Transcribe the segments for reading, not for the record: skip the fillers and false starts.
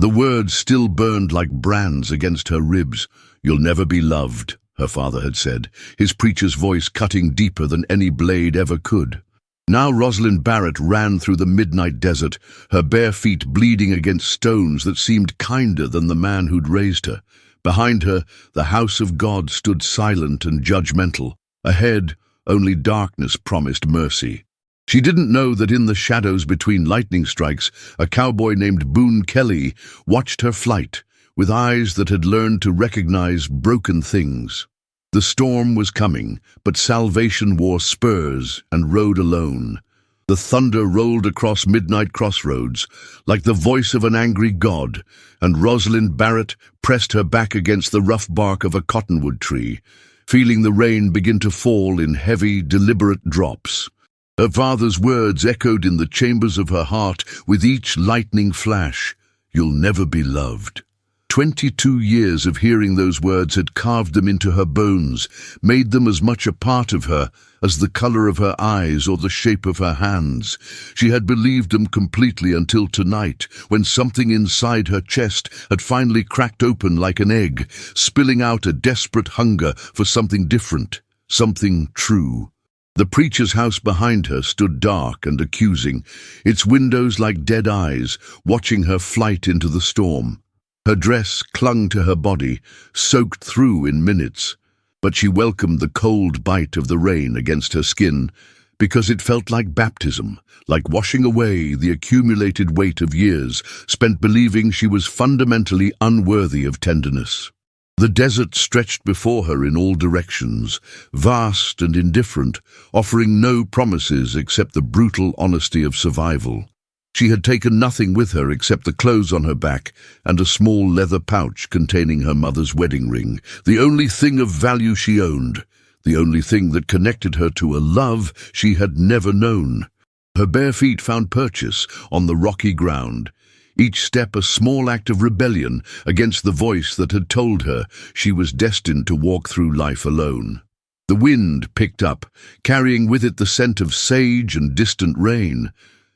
The words still burned like brands against her ribs. "You'll never be loved," her father had said, his preacher's voice cutting deeper than any blade ever could. Now Rosalind Barrett ran through the midnight desert, her bare feet bleeding against stones that seemed kinder than the man who'd raised her. Behind her, the house of God stood silent and judgmental. Ahead, only darkness promised mercy. She didn't know that in the shadows between lightning strikes, a cowboy named Boone Kelly watched her flight, with eyes that had learned to recognize broken things. The storm was coming, but salvation wore spurs and rode alone. The thunder rolled across midnight crossroads, like the voice of an angry god, and Rosalind Barrett pressed her back against the rough bark of a cottonwood tree, feeling the rain begin to fall in heavy, deliberate drops. Her father's words echoed in the chambers of her heart with each lightning flash. "You'll never be loved." 22 years of hearing those words had carved them into her bones, made them as much a part of her as the color of her eyes or the shape of her hands. She had believed them completely until tonight, when something inside her chest had finally cracked open like an egg, spilling out a desperate hunger for something different, something true. The preacher's house behind her stood dark and accusing, its windows like dead eyes, watching her flight into the storm. Her dress clung to her body, soaked through in minutes, but she welcomed the cold bite of the rain against her skin because it felt like baptism, like washing away the accumulated weight of years spent believing she was fundamentally unworthy of tenderness. The desert stretched before her in all directions, vast and indifferent, offering no promises except the brutal honesty of survival. She had taken nothing with her except the clothes on her back and a small leather pouch containing her mother's wedding ring, the only thing of value she owned, the only thing that connected her to a love she had never known. Her bare feet found purchase on the rocky ground, each step a small act of rebellion against the voice that had told her she was destined to walk through life alone. The wind picked up, carrying with it the scent of sage and distant rain,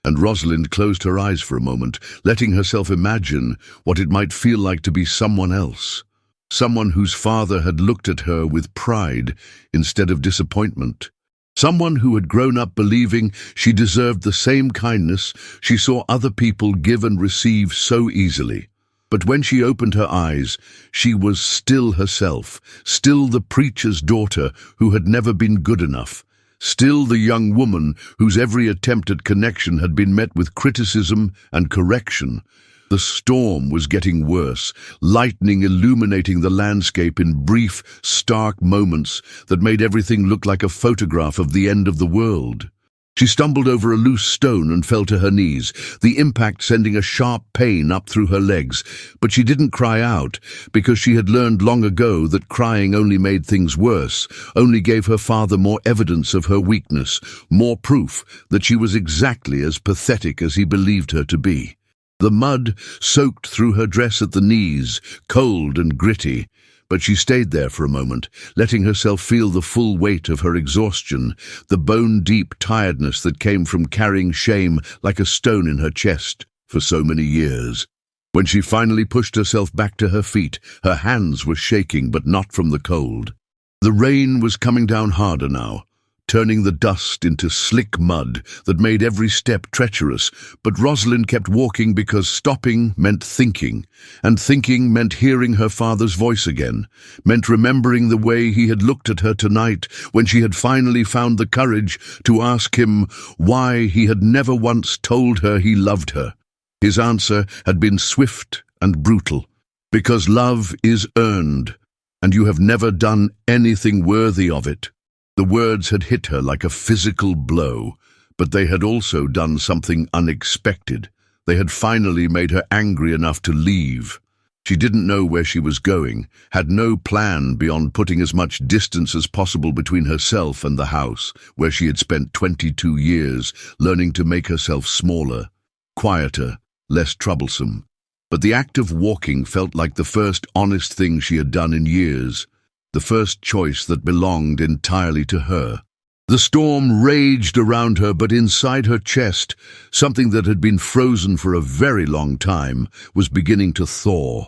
and Rosalind closed her eyes for a moment, letting herself imagine what it might feel like to be someone else, someone whose father had looked at her with pride instead of disappointment. Someone who had grown up believing she deserved the same kindness she saw other people give and receive so easily. But when she opened her eyes, she was still herself, still the preacher's daughter who had never been good enough, still the young woman whose every attempt at connection had been met with criticism and correction. The storm was getting worse, lightning illuminating the landscape in brief, stark moments that made everything look like a photograph of the end of the world. She stumbled over a loose stone and fell to her knees, the impact sending a sharp pain up through her legs. But she didn't cry out, because she had learned long ago that crying only made things worse, only gave her father more evidence of her weakness, more proof that she was exactly as pathetic as he believed her to be. The mud soaked through her dress at the knees, cold and gritty, but she stayed there for a moment, letting herself feel the full weight of her exhaustion, the bone-deep tiredness that came from carrying shame like a stone in her chest for so many years. When she finally pushed herself back to her feet, her hands were shaking, but not from the cold. The rain was coming down harder now, turning the dust into slick mud that made every step treacherous, but Rosalind kept walking because stopping meant thinking, and thinking meant hearing her father's voice again, meant remembering the way he had looked at her tonight when she had finally found the courage to ask him why he had never once told her he loved her. His answer had been swift and brutal. "Because love is earned, and you have never done anything worthy of it." The words had hit her like a physical blow, but they had also done something unexpected. They had finally made her angry enough to leave. She didn't know where she was going, had no plan beyond putting as much distance as possible between herself and the house, where she had spent 22 years learning to make herself smaller, quieter, less troublesome. But the act of walking felt like the first honest thing she had done in years, the first choice that belonged entirely to her. The storm raged around her, but inside her chest, something that had been frozen for a very long time was beginning to thaw.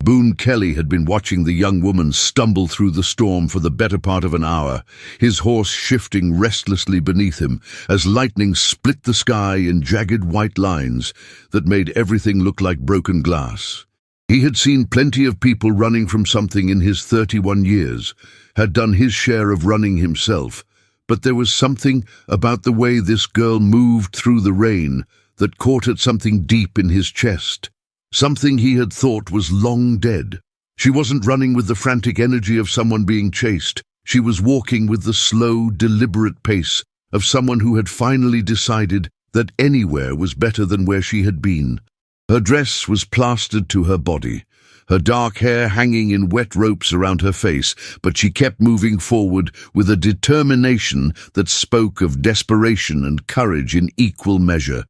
Boone Kelly had been watching the young woman stumble through the storm for the better part of an hour, his horse shifting restlessly beneath him as lightning split the sky in jagged white lines that made everything look like broken glass. He had seen plenty of people running from something in his 31 years, had done his share of running himself, but there was something about the way this girl moved through the rain that caught at something deep in his chest, something he had thought was long dead. She wasn't running with the frantic energy of someone being chased. She was walking with the slow, deliberate pace of someone who had finally decided that anywhere was better than where she had been. Her dress was plastered to her body, her dark hair hanging in wet ropes around her face, but she kept moving forward with a determination that spoke of desperation and courage in equal measure.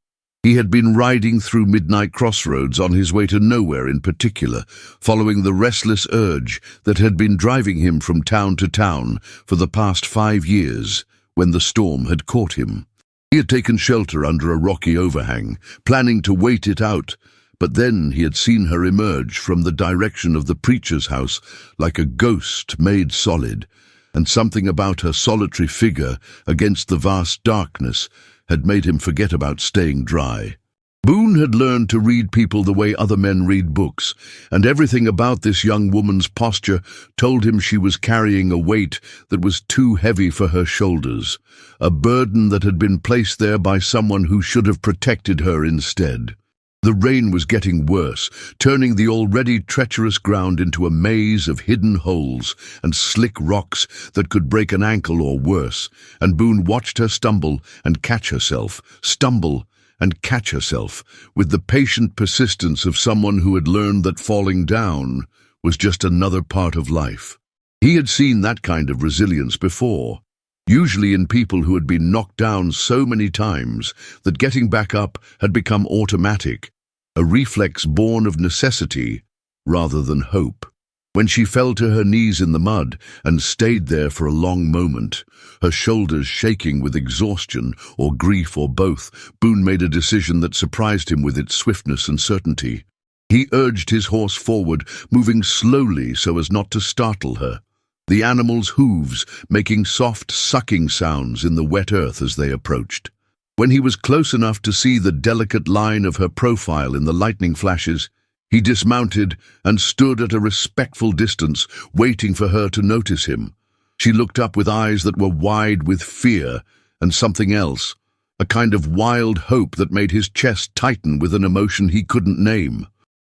He had been riding through midnight crossroads on his way to nowhere in particular, following the restless urge that had been driving him from town to town for the past 5 years, when the storm had caught him. He had taken shelter under a rocky overhang, planning to wait it out, but then he had seen her emerge from the direction of the preacher's house like a ghost made solid, and something about her solitary figure against the vast darkness had made him forget about staying dry. Boone had learned to read people the way other men read books, and everything about this young woman's posture told him she was carrying a weight that was too heavy for her shoulders, a burden that had been placed there by someone who should have protected her instead. The rain was getting worse, turning the already treacherous ground into a maze of hidden holes and slick rocks that could break an ankle or worse, and Boone watched her stumble and catch herself, stumble and catch herself, with the patient persistence of someone who had learned that falling down was just another part of life. He had seen that kind of resilience before, usually in people who had been knocked down so many times that getting back up had become automatic, a reflex born of necessity rather than hope. When she fell to her knees in the mud and stayed there for a long moment, her shoulders shaking with exhaustion or grief or both, Boone made a decision that surprised him with its swiftness and certainty. He urged his horse forward, moving slowly so as not to startle her, the animal's hooves making soft sucking sounds in the wet earth as they approached. When he was close enough to see the delicate line of her profile in the lightning flashes, he dismounted and stood at a respectful distance, waiting for her to notice him. She looked up with eyes that were wide with fear and something else, a kind of wild hope that made his chest tighten with an emotion he couldn't name.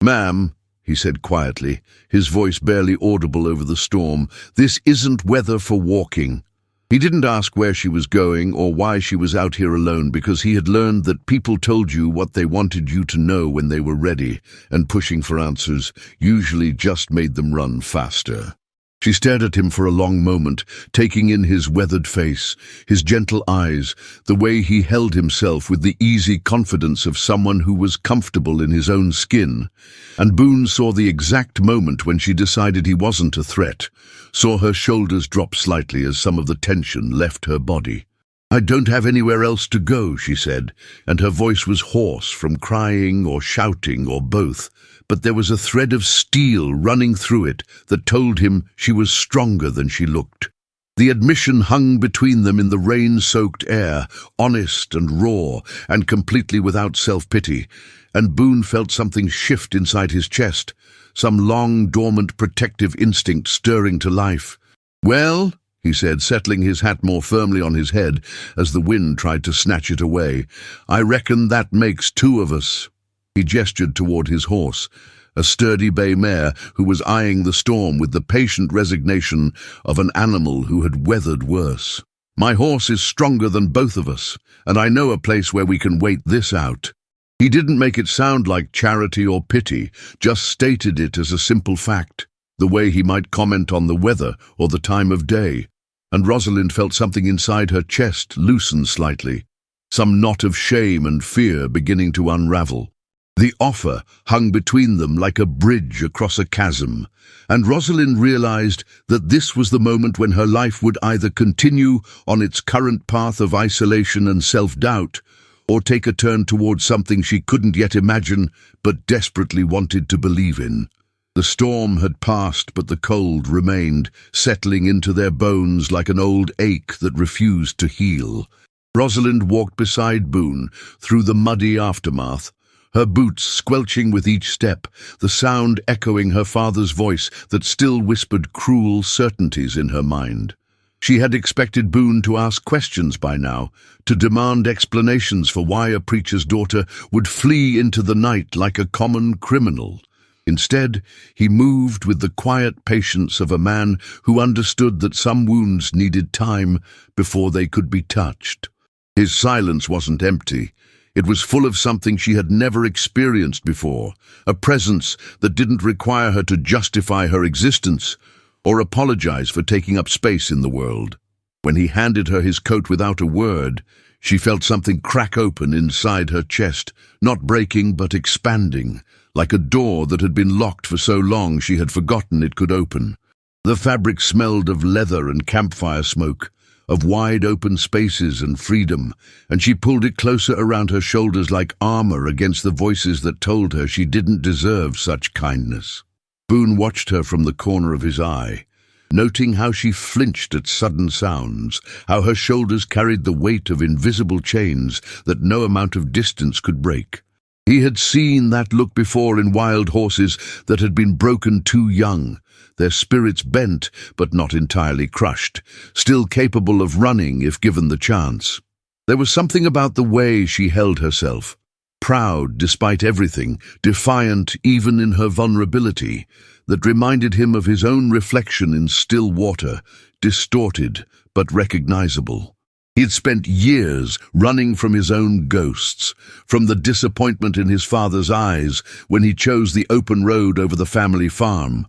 "Ma'am," he said quietly, his voice barely audible over the storm, "this isn't weather for walking." He didn't ask where she was going or why she was out here alone, because he had learned that people told you what they wanted you to know when they were ready, and pushing for answers usually just made them run faster. She stared at him for a long moment, taking in his weathered face, his gentle eyes, the way he held himself with the easy confidence of someone who was comfortable in his own skin. And Boone saw the exact moment when she decided he wasn't a threat, saw her shoulders drop slightly as some of the tension left her body. "I don't have anywhere else to go," she said, and her voice was hoarse from crying or shouting or both, but there was a thread of steel running through it that told him she was stronger than she looked. The admission hung between them in the rain-soaked air, honest and raw, and completely without self-pity, and Boone felt something shift inside his chest, some long, dormant protective instinct stirring to life. "Well," he said, settling his hat more firmly on his head as the wind tried to snatch it away, "I reckon that makes 2 of us." He gestured toward his horse, a sturdy bay mare who was eyeing the storm with the patient resignation of an animal who had weathered worse. "My horse is stronger than both of us, and I know a place where we can wait this out." He didn't make it sound like charity or pity, just stated it as a simple fact, the way he might comment on the weather or the time of day. And Rosalind felt something inside her chest loosen slightly, some knot of shame and fear beginning to unravel. The offer hung between them like a bridge across a chasm, and Rosalind realized that this was the moment when her life would either continue on its current path of isolation and self-doubt, or take a turn towards something she couldn't yet imagine but desperately wanted to believe in. The storm had passed, but the cold remained, settling into their bones like an old ache that refused to heal. Rosalind walked beside Boone through the muddy aftermath, her boots squelching with each step, the sound echoing her father's voice that still whispered cruel certainties in her mind. She had expected Boone to ask questions by now, to demand explanations for why a preacher's daughter would flee into the night like a common criminal. Instead, he moved with the quiet patience of a man who understood that some wounds needed time before they could be touched. His silence wasn't empty. It was full of something she had never experienced before, a presence that didn't require her to justify her existence or apologize for taking up space in the world. When he handed her his coat without a word, she felt something crack open inside her chest, not breaking but expanding, like a door that had been locked for so long she had forgotten it could open. The fabric smelled of leather and campfire smoke, of wide-open spaces and freedom, and she pulled it closer around her shoulders like armor against the voices that told her she didn't deserve such kindness. Boone watched her from the corner of his eye, noting how she flinched at sudden sounds, how her shoulders carried the weight of invisible chains that no amount of distance could break. He had seen that look before in wild horses that had been broken too young, their spirits bent but not entirely crushed, still capable of running if given the chance. There was something about the way she held herself, proud despite everything, defiant even in her vulnerability, that reminded him of his own reflection in still water, distorted but recognizable. He had spent years running from his own ghosts, from the disappointment in his father's eyes when he chose the open road over the family farm,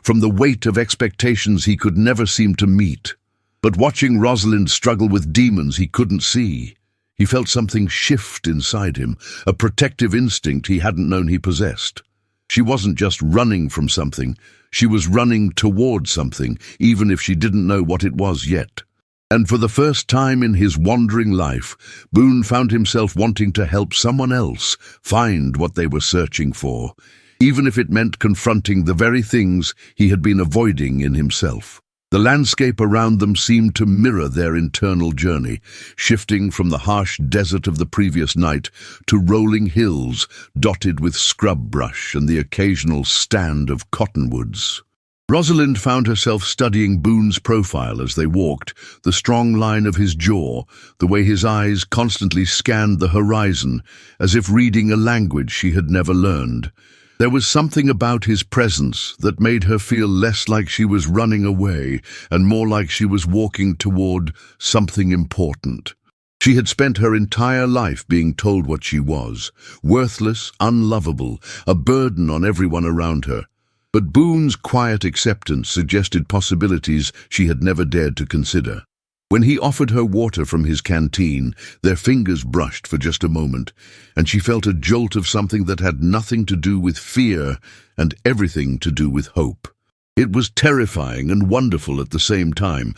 from the weight of expectations he could never seem to meet. But watching Rosalind struggle with demons he couldn't see, he felt something shift inside him, a protective instinct he hadn't known he possessed. She wasn't just running from something, she was running toward something, even if she didn't know what it was yet. And for the first time in his wandering life, Boone found himself wanting to help someone else find what they were searching for, even if it meant confronting the very things he had been avoiding in himself. The landscape around them seemed to mirror their internal journey, shifting from the harsh desert of the previous night to rolling hills dotted with scrub brush and the occasional stand of cottonwoods. Rosalind found herself studying Boone's profile as they walked, the strong line of his jaw, the way his eyes constantly scanned the horizon, as if reading a language she had never learned. There was something about his presence that made her feel less like she was running away and more like she was walking toward something important. She had spent her entire life being told what she was, worthless, unlovable, a burden on everyone around her. But Boone's quiet acceptance suggested possibilities she had never dared to consider. When he offered her water from his canteen, their fingers brushed for just a moment, and she felt a jolt of something that had nothing to do with fear and everything to do with hope. It was terrifying and wonderful at the same time,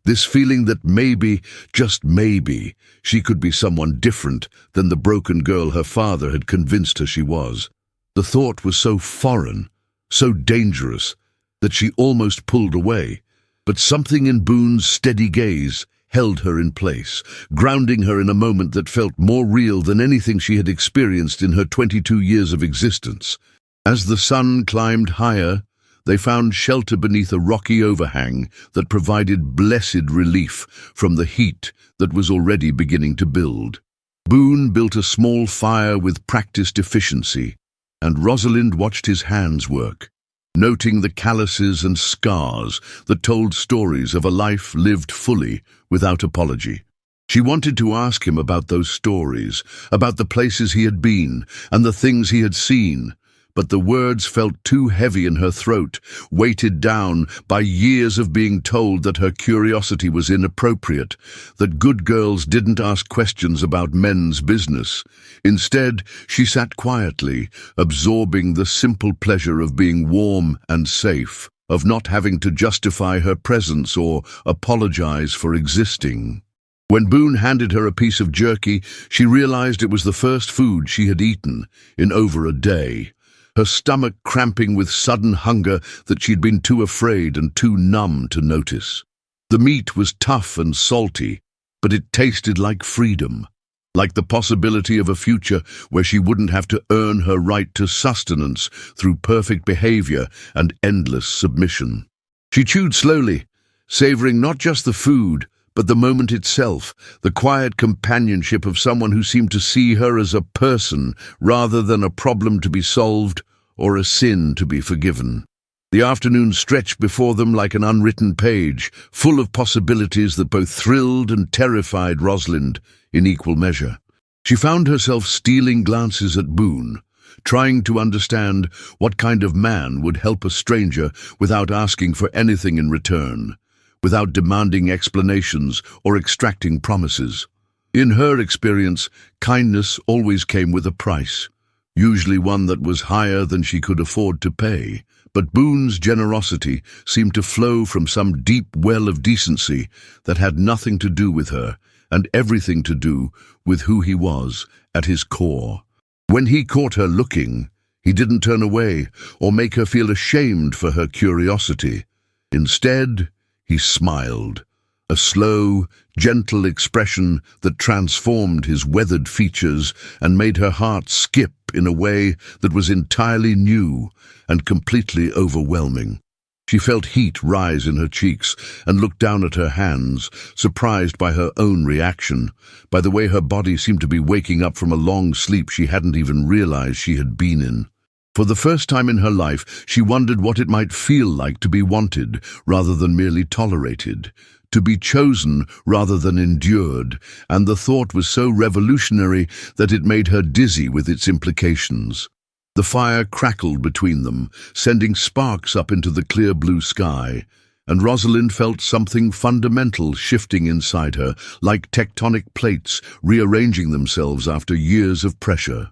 this feeling that maybe, just maybe, she could be someone different than the broken girl her father had convinced her she was. The thought was so foreign, so dangerous, that she almost pulled away. But something in Boone's steady gaze held her in place, grounding her in a moment that felt more real than anything she had experienced in her 22 years of existence. As the sun climbed higher, they found shelter beneath a rocky overhang that provided blessed relief from the heat that was already beginning to build. Boone built a small fire with practiced efficiency, and Rosalind watched his hands work, noting the calluses and scars that told stories of a life lived fully without apology. She wanted to ask him about those stories, about the places he had been and the things he had seen, but the words felt too heavy in her throat, weighted down by years of being told that her curiosity was inappropriate, that good girls didn't ask questions about men's business. Instead, she sat quietly, absorbing the simple pleasure of being warm and safe, of not having to justify her presence or apologize for existing. When Boone handed her a piece of jerky, she realized it was the first food she had eaten in over a day, her stomach cramping with sudden hunger that she'd been too afraid and too numb to notice. The meat was tough and salty, but it tasted like freedom, like the possibility of a future where she wouldn't have to earn her right to sustenance through perfect behavior and endless submission. She chewed slowly, savoring not just the food, but the moment itself, the quiet companionship of someone who seemed to see her as a person rather than a problem to be solved or a sin to be forgiven. The afternoon stretched before them like an unwritten page, full of possibilities that both thrilled and terrified Rosalind in equal measure. She found herself stealing glances at Boone, trying to understand what kind of man would help a stranger without asking for anything in return, without demanding explanations or extracting promises. In her experience, kindness always came with a price, usually one that was higher than she could afford to pay. But Boone's generosity seemed to flow from some deep well of decency that had nothing to do with her and everything to do with who he was at his core. When he caught her looking, he didn't turn away or make her feel ashamed for her curiosity. Instead, he smiled, a slow, gentle expression that transformed his weathered features and made her heart skip in a way that was entirely new and completely overwhelming. She felt heat rise in her cheeks and looked down at her hands, surprised by her own reaction, by the way her body seemed to be waking up from a long sleep she hadn't even realized she had been in. For the first time in her life, she wondered what it might feel like to be wanted rather than merely tolerated, to be chosen rather than endured, and the thought was so revolutionary that it made her dizzy with its implications. The fire crackled between them, sending sparks up into the clear blue sky, and Rosalind felt something fundamental shifting inside her, like tectonic plates rearranging themselves after years of pressure.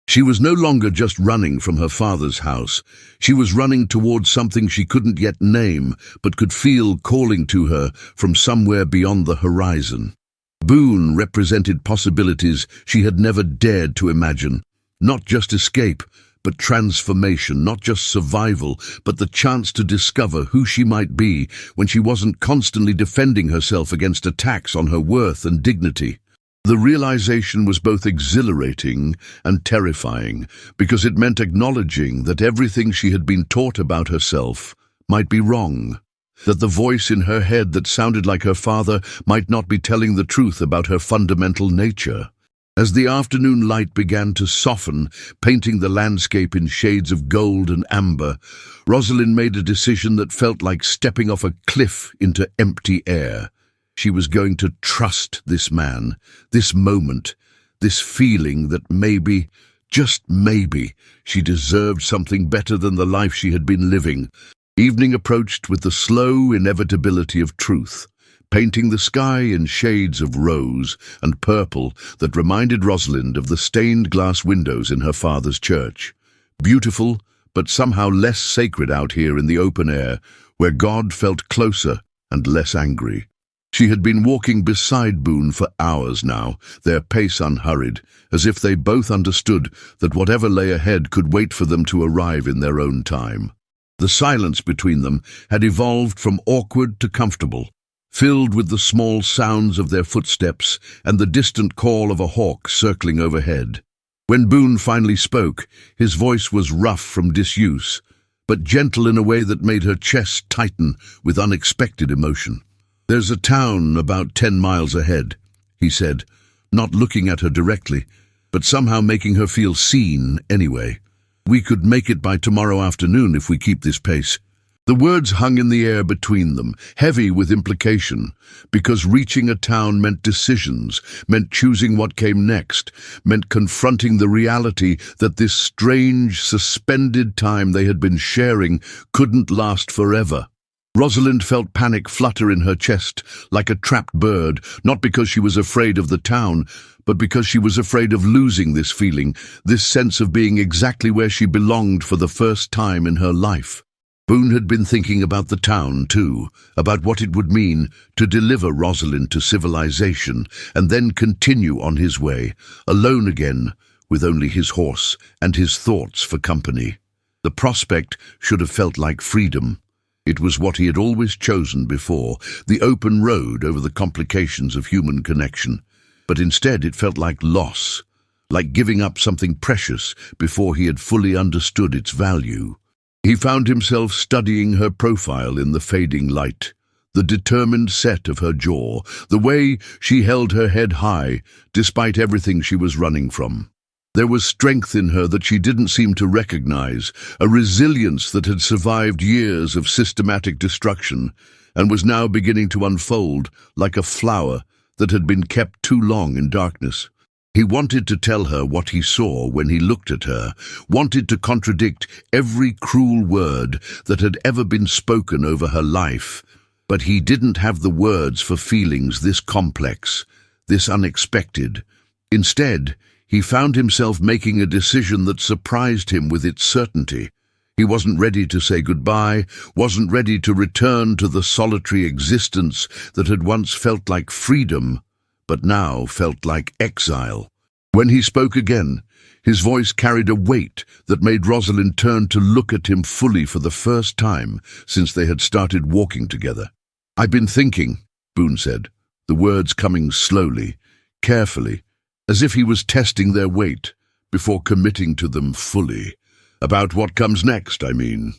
She was no longer just running from her father's house. She was running towards something she couldn't yet name, but could feel calling to her from somewhere beyond the horizon. Boone represented possibilities she had never dared to imagine. Not just escape, but transformation, not just survival, but the chance to discover who she might be when she wasn't constantly defending herself against attacks on her worth and dignity. The realization was both exhilarating and terrifying, because it meant acknowledging that everything she had been taught about herself might be wrong, that the voice in her head that sounded like her father might not be telling the truth about her fundamental nature. As the afternoon light began to soften, painting the landscape in shades of gold and amber, Rosalind made a decision that felt like stepping off a cliff into empty air. She was going to trust this man, this moment, this feeling that maybe, just maybe, she deserved something better than the life she had been living. Evening approached with the slow inevitability of truth, painting the sky in shades of rose and purple that reminded Rosalind of the stained glass windows in her father's church. Beautiful, but somehow less sacred out here in the open air, where God felt closer and less angry. She had been walking beside Boone for hours now, their pace unhurried, as if they both understood that whatever lay ahead could wait for them to arrive in their own time. The silence between them had evolved from awkward to comfortable, filled with the small sounds of their footsteps and the distant call of a hawk circling overhead. When Boone finally spoke, his voice was rough from disuse, but gentle in a way that made her chest tighten with unexpected emotion. "There's a town about 10 miles ahead," he said, not looking at her directly, but somehow making her feel seen anyway. "We could make it by tomorrow afternoon if we keep this pace." The words hung in the air between them, heavy with implication, because reaching a town meant decisions, meant choosing what came next, meant confronting the reality that this strange, suspended time they had been sharing couldn't last forever. Rosalind felt panic flutter in her chest, like a trapped bird, not because she was afraid of the town, but because she was afraid of losing this feeling, this sense of being exactly where she belonged for the first time in her life. Boone had been thinking about the town, too, about what it would mean to deliver Rosalind to civilization and then continue on his way, alone again, with only his horse and his thoughts for company. The prospect should have felt like freedom. It was what he had always chosen before, the open road over the complications of human connection. But instead it felt like loss, like giving up something precious before he had fully understood its value. He found himself studying her profile in the fading light, the determined set of her jaw, the way she held her head high despite everything she was running from. There was strength in her that she didn't seem to recognize, a resilience that had survived years of systematic destruction and was now beginning to unfold like a flower that had been kept too long in darkness. He wanted to tell her what he saw when he looked at her, wanted to contradict every cruel word that had ever been spoken over her life, but he didn't have the words for feelings this complex, this unexpected. Instead, he found himself making a decision that surprised him with its certainty. He wasn't ready to say goodbye, wasn't ready to return to the solitary existence that had once felt like freedom, but now felt like exile. When he spoke again, his voice carried a weight that made Rosalind turn to look at him fully for the first time since they had started walking together. "I've been thinking," Boone said, the words coming slowly, carefully, as if he was testing their weight before committing to them fully. "About what comes next, I mean."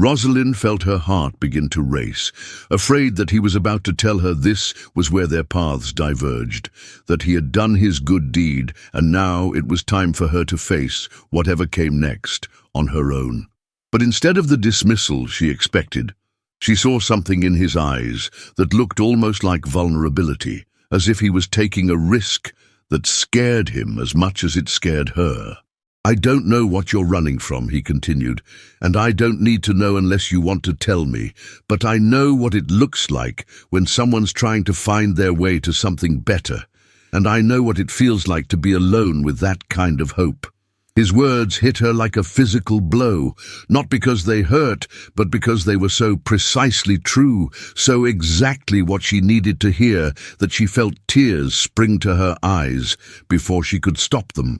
Rosalind felt her heart begin to race, afraid that he was about to tell her this was where their paths diverged, that he had done his good deed, and now it was time for her to face whatever came next, on her own. But instead of the dismissal she expected, she saw something in his eyes that looked almost like vulnerability, as if he was taking a risk that scared him as much as it scared her. "I don't know what you're running from," he continued, "and I don't need to know unless you want to tell me, but I know what it looks like when someone's trying to find their way to something better, and I know what it feels like to be alone with that kind of hope." His words hit her like a physical blow, not because they hurt, but because they were so precisely true, so exactly what she needed to hear that she felt tears spring to her eyes before she could stop them.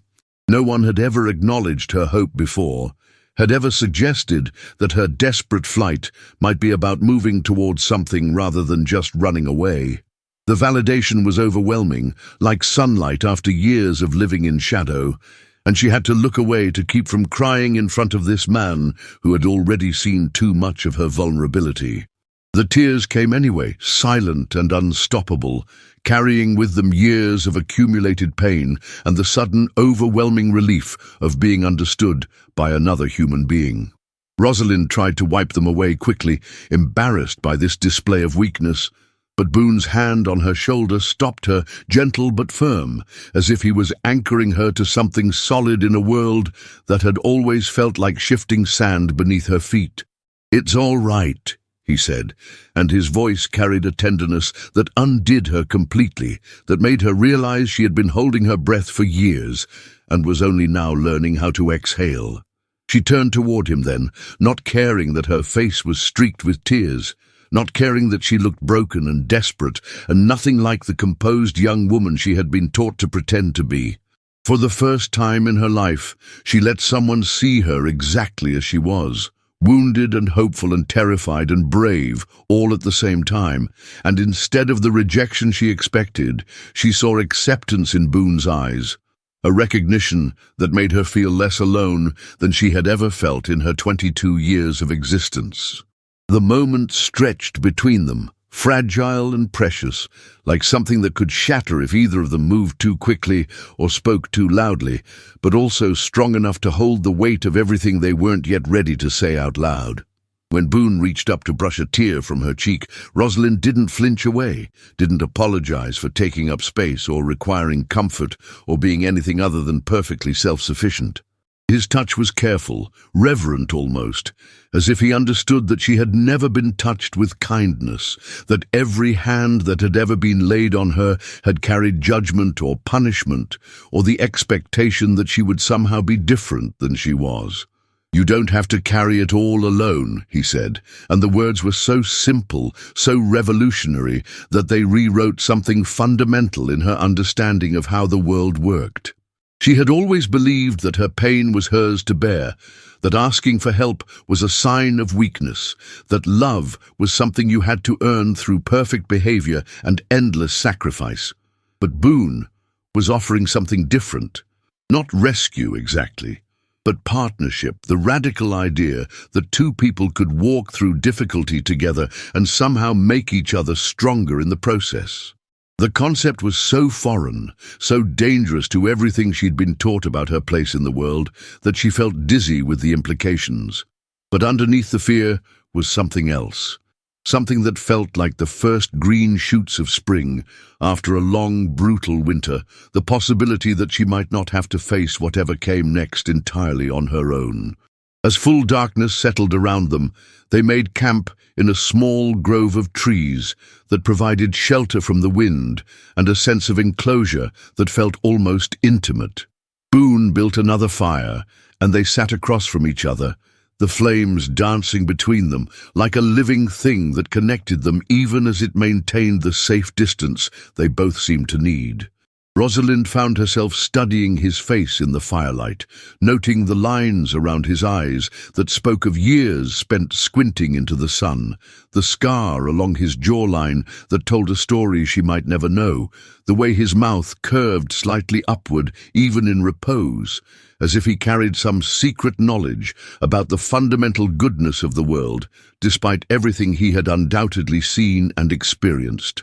No one had ever acknowledged her hope before, had ever suggested that her desperate flight might be about moving towards something rather than just running away. The validation was overwhelming, like sunlight after years of living in shadow, and she had to look away to keep from crying in front of this man who had already seen too much of her vulnerability. The tears came anyway, silent and unstoppable, carrying with them years of accumulated pain and the sudden, overwhelming relief of being understood by another human being. Rosalind tried to wipe them away quickly, embarrassed by this display of weakness, but Boone's hand on her shoulder stopped her, gentle but firm, as if he was anchoring her to something solid in a world that had always felt like shifting sand beneath her feet. "It's all right," he said, and his voice carried a tenderness that undid her completely, that made her realize she had been holding her breath for years and was only now learning how to exhale. She turned toward him then, not caring that her face was streaked with tears, not caring that she looked broken and desperate and nothing like the composed young woman she had been taught to pretend to be. For the first time in her life, she let someone see her exactly as she was. Wounded and hopeful and terrified and brave, all at the same time, and instead of the rejection she expected, she saw acceptance in Boone's eyes, a recognition that made her feel less alone than she had ever felt in her 22 years of existence. The moment stretched between them, fragile and precious, like something that could shatter if either of them moved too quickly or spoke too loudly, but also strong enough to hold the weight of everything they weren't yet ready to say out loud. When Boone reached up to brush a tear from her cheek, Rosalind didn't flinch away, didn't apologize for taking up space or requiring comfort or being anything other than perfectly self-sufficient. His touch was careful, reverent almost, as if he understood that she had never been touched with kindness, that every hand that had ever been laid on her had carried judgment or punishment, or the expectation that she would somehow be different than she was. "You don't have to carry it all alone," he said, and the words were so simple, so revolutionary, that they rewrote something fundamental in her understanding of how the world worked. She had always believed that her pain was hers to bear, that asking for help was a sign of weakness, that love was something you had to earn through perfect behavior and endless sacrifice. But Boone was offering something different, not rescue exactly, but partnership, the radical idea that two people could walk through difficulty together and somehow make each other stronger in the process. The concept was so foreign, so dangerous to everything she'd been taught about her place in the world, that she felt dizzy with the implications. But underneath the fear was something else. Something that felt like the first green shoots of spring after a long, brutal winter, the possibility that she might not have to face whatever came next entirely on her own. As full darkness settled around them, they made camp in a small grove of trees that provided shelter from the wind and a sense of enclosure that felt almost intimate. Boone built another fire, and they sat across from each other, the flames dancing between them like a living thing that connected them even as it maintained the safe distance they both seemed to need. Rosalind found herself studying his face in the firelight, noting the lines around his eyes that spoke of years spent squinting into the sun, the scar along his jawline that told a story she might never know, the way his mouth curved slightly upward even in repose, as if he carried some secret knowledge about the fundamental goodness of the world, despite everything he had undoubtedly seen and experienced.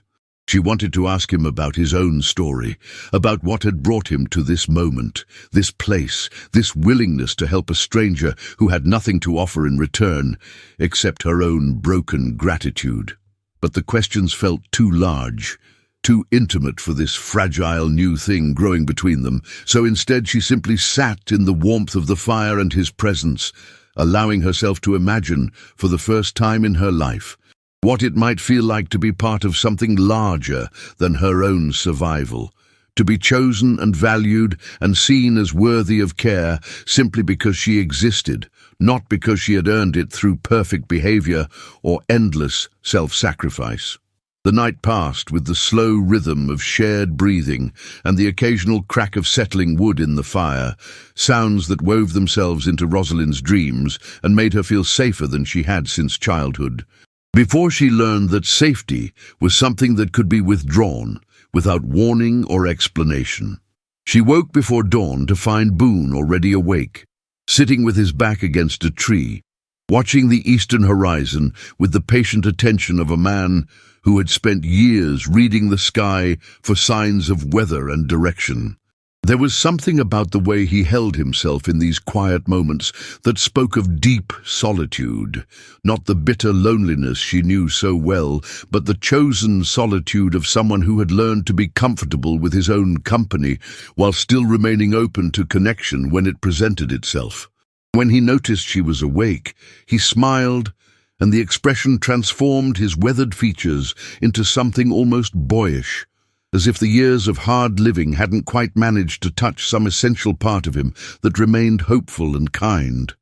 She wanted to ask him about his own story, about what had brought him to this moment, this place, this willingness to help a stranger who had nothing to offer in return, except her own broken gratitude. But the questions felt too large, too intimate for this fragile new thing growing between them, so instead she simply sat in the warmth of the fire and his presence, allowing herself to imagine, for the first time in her life, what it might feel like to be part of something larger than her own survival, to be chosen and valued and seen as worthy of care simply because she existed, not because she had earned it through perfect behavior or endless self-sacrifice. The night passed with the slow rhythm of shared breathing and the occasional crack of settling wood in the fire, sounds that wove themselves into Rosalind's dreams and made her feel safer than she had since childhood. Before she learned that safety was something that could be withdrawn without warning or explanation. She woke before dawn to find Boone already awake, sitting with his back against a tree, watching the eastern horizon with the patient attention of a man who had spent years reading the sky for signs of weather and direction. There was something about the way he held himself in these quiet moments that spoke of deep solitude, not the bitter loneliness she knew so well, but the chosen solitude of someone who had learned to be comfortable with his own company while still remaining open to connection when it presented itself. When he noticed she was awake, he smiled, and the expression transformed his weathered features into something almost boyish, as if the years of hard living hadn't quite managed to touch some essential part of him that remained hopeful and kind.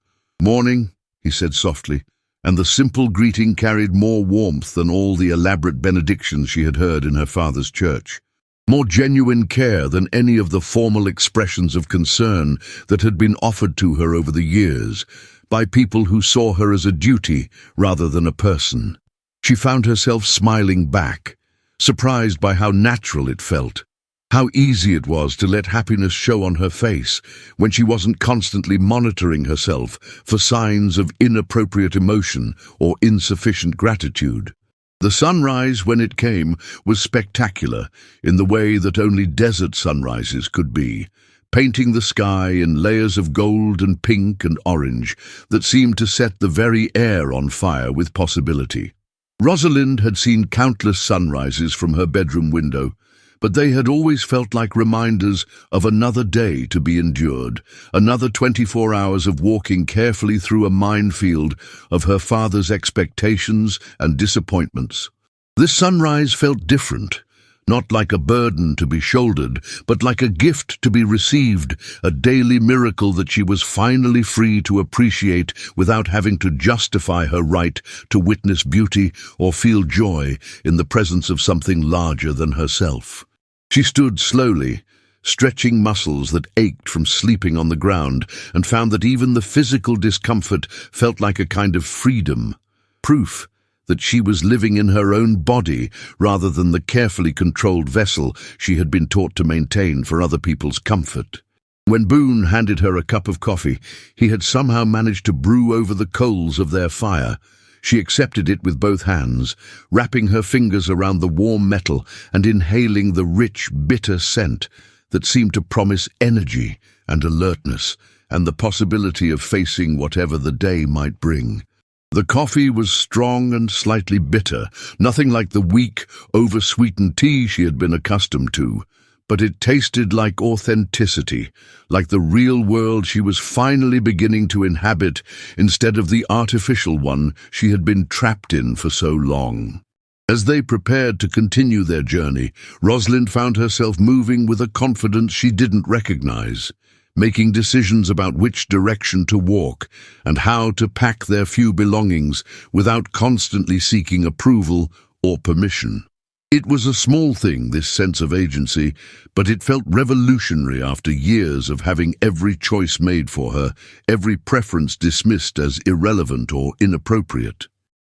"Morning," he said softly, and the simple greeting carried more warmth than all the elaborate benedictions she had heard in her father's church, more genuine care than any of the formal expressions of concern that had been offered to her over the years by people who saw her as a duty rather than a person. She found herself smiling back, surprised by how natural it felt, how easy it was to let happiness show on her face when she wasn't constantly monitoring herself for signs of inappropriate emotion or insufficient gratitude. The sunrise, when it came, was spectacular in the way that only desert sunrises could be, painting the sky in layers of gold and pink and orange that seemed to set the very air on fire with possibility. Rosalind had seen countless sunrises from her bedroom window, but they had always felt like reminders of another day to be endured, another 24 hours of walking carefully through a minefield of her father's expectations and disappointments. This sunrise felt different, not like a burden to be shouldered, but like a gift to be received, a daily miracle that she was finally free to appreciate without having to justify her right to witness beauty or feel joy in the presence of something larger than herself. She stood slowly, stretching muscles that ached from sleeping on the ground, and found that even the physical discomfort felt like a kind of freedom, proof that she was living in her own body rather than the carefully controlled vessel she had been taught to maintain for other people's comfort. When Boone handed her a cup of coffee, he had somehow managed to brew over the coals of their fire. She accepted it with both hands, wrapping her fingers around the warm metal and inhaling the rich, bitter scent that seemed to promise energy and alertness and the possibility of facing whatever the day might bring. The coffee was strong and slightly bitter, nothing like the weak, over-sweetened tea she had been accustomed to, but it tasted like authenticity, like the real world she was finally beginning to inhabit instead of the artificial one she had been trapped in for so long. As they prepared to continue their journey, Rosalind found herself moving with a confidence she didn't recognize, making decisions about which direction to walk and how to pack their few belongings without constantly seeking approval or permission. It was a small thing, this sense of agency, but it felt revolutionary after years of having every choice made for her, every preference dismissed as irrelevant or inappropriate.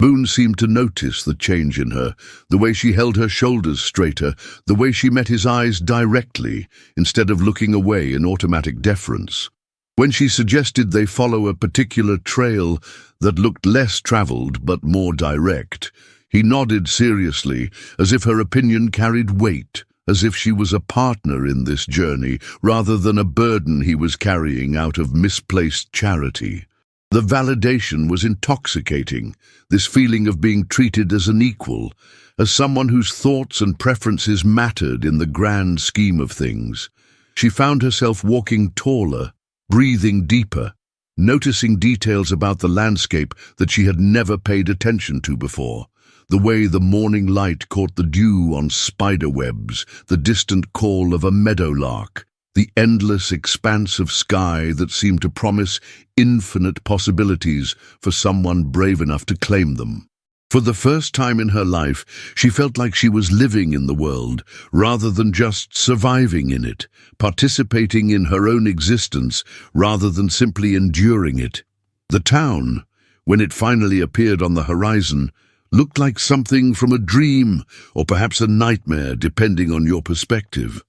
Boone seemed to notice the change in her, the way she held her shoulders straighter, the way she met his eyes directly, instead of looking away in automatic deference. When she suggested they follow a particular trail that looked less traveled but more direct, he nodded seriously, as if her opinion carried weight, as if she was a partner in this journey, rather than a burden he was carrying out of misplaced charity. The validation was intoxicating, this feeling of being treated as an equal, as someone whose thoughts and preferences mattered in the grand scheme of things. She found herself walking taller, breathing deeper, noticing details about the landscape that she had never paid attention to before. The way the morning light caught the dew on spider webs, the distant call of a meadowlark, the endless expanse of sky that seemed to promise infinite possibilities for someone brave enough to claim them. For the first time in her life, she felt like she was living in the world, rather than just surviving in it, participating in her own existence, rather than simply enduring it. The town, when it finally appeared on the horizon, looked like something from a dream, or perhaps a nightmare, depending on your perspective.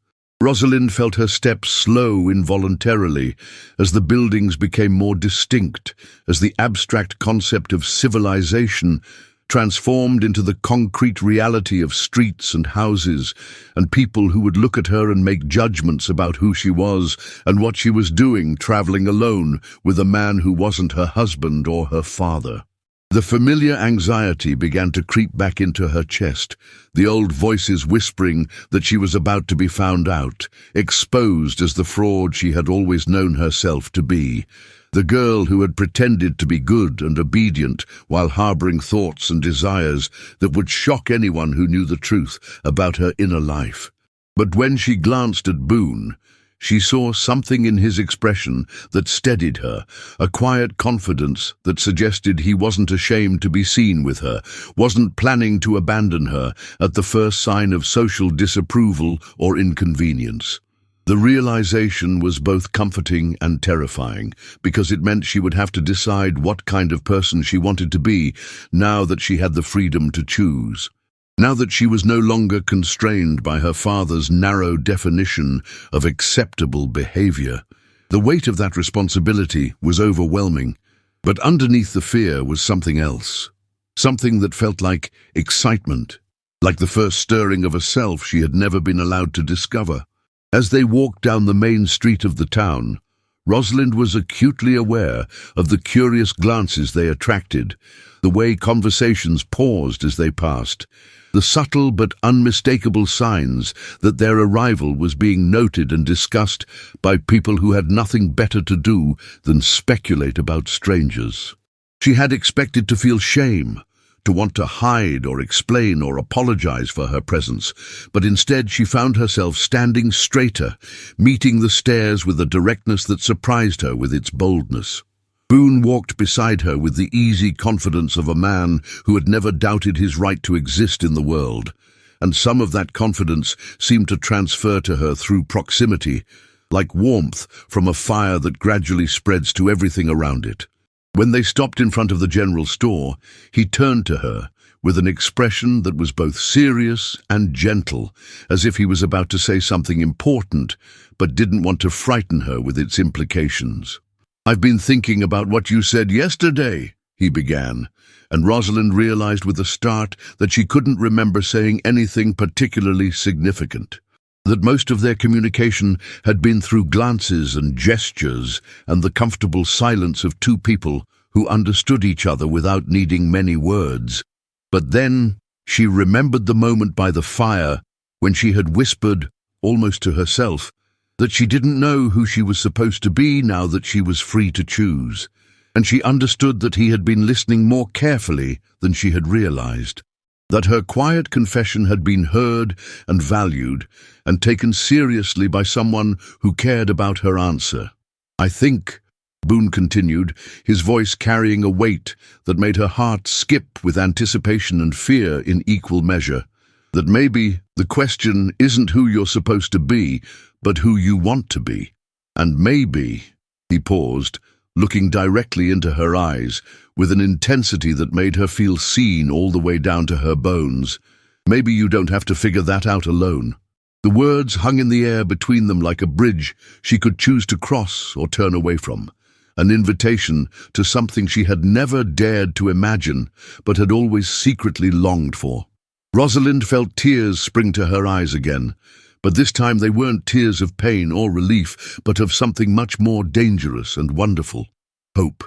Rosalind felt her steps slow involuntarily as the buildings became more distinct, as the abstract concept of civilization transformed into the concrete reality of streets and houses, and people who would look at her and make judgments about who she was and what she was doing traveling alone with a man who wasn't her husband or her father. The familiar anxiety began to creep back into her chest, the old voices whispering that she was about to be found out, exposed as the fraud she had always known herself to be, the girl who had pretended to be good and obedient while harboring thoughts and desires that would shock anyone who knew the truth about her inner life. But when she glanced at Boone, she saw something in his expression that steadied her, a quiet confidence that suggested he wasn't ashamed to be seen with her, wasn't planning to abandon her at the first sign of social disapproval or inconvenience. The realization was both comforting and terrifying, because it meant she would have to decide what kind of person she wanted to be now that she had the freedom to choose. Now that she was no longer constrained by her father's narrow definition of acceptable behavior, the weight of that responsibility was overwhelming. But underneath the fear was something else, something that felt like excitement, like the first stirring of a self she had never been allowed to discover. As they walked down the main street of the town, Rosalind was acutely aware of the curious glances they attracted, the way conversations paused as they passed, the subtle but unmistakable signs that their arrival was being noted and discussed by people who had nothing better to do than speculate about strangers. She had expected to feel shame, to want to hide or explain or apologize for her presence, but instead she found herself standing straighter, meeting the stares with a directness that surprised her with its boldness. Boone walked beside her with the easy confidence of a man who had never doubted his right to exist in the world, and some of that confidence seemed to transfer to her through proximity, like warmth from a fire that gradually spreads to everything around it. When they stopped in front of the general store, he turned to her with an expression that was both serious and gentle, as if he was about to say something important, but didn't want to frighten her with its implications. "I've been thinking about what you said yesterday," he began, and Rosalind realized with a start that she couldn't remember saying anything particularly significant. That most of their communication had been through glances and gestures and the comfortable silence of two people who understood each other without needing many words. But then she remembered the moment by the fire when she had whispered, almost to herself, that she didn't know who she was supposed to be now that she was free to choose, and she understood that he had been listening more carefully than she had realized. That her quiet confession had been heard and valued and taken seriously by someone who cared about her answer. "I think," Boone continued, his voice carrying a weight that made her heart skip with anticipation and fear in equal measure, "that maybe the question isn't who you're supposed to be, but who you want to be. And maybe," he paused, looking directly into her eyes, with an intensity that made her feel seen all the way down to her bones, "maybe you don't have to figure that out alone." The words hung in the air between them like a bridge she could choose to cross or turn away from, an invitation to something she had never dared to imagine, but had always secretly longed for. Rosalind felt tears spring to her eyes again, but this time they weren't tears of pain or relief, but of something much more dangerous and wonderful. Hope.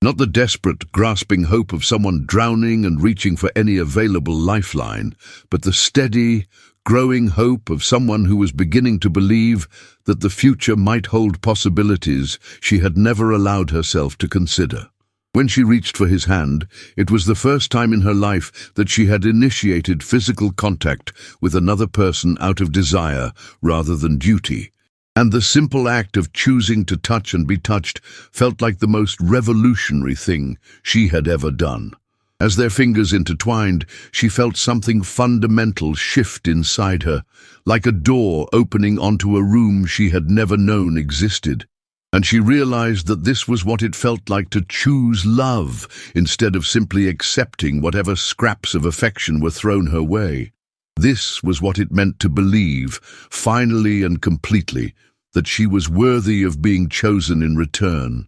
Not the desperate, grasping hope of someone drowning and reaching for any available lifeline, but the steady, growing hope of someone who was beginning to believe that the future might hold possibilities she had never allowed herself to consider. When she reached for his hand, it was the first time in her life that she had initiated physical contact with another person out of desire rather than duty. And the simple act of choosing to touch and be touched felt like the most revolutionary thing she had ever done. As their fingers intertwined, she felt something fundamental shift inside her, like a door opening onto a room she had never known existed. And she realized that this was what it felt like to choose love instead of simply accepting whatever scraps of affection were thrown her way. This was what it meant to believe, finally and completely, that she was worthy of being chosen in return.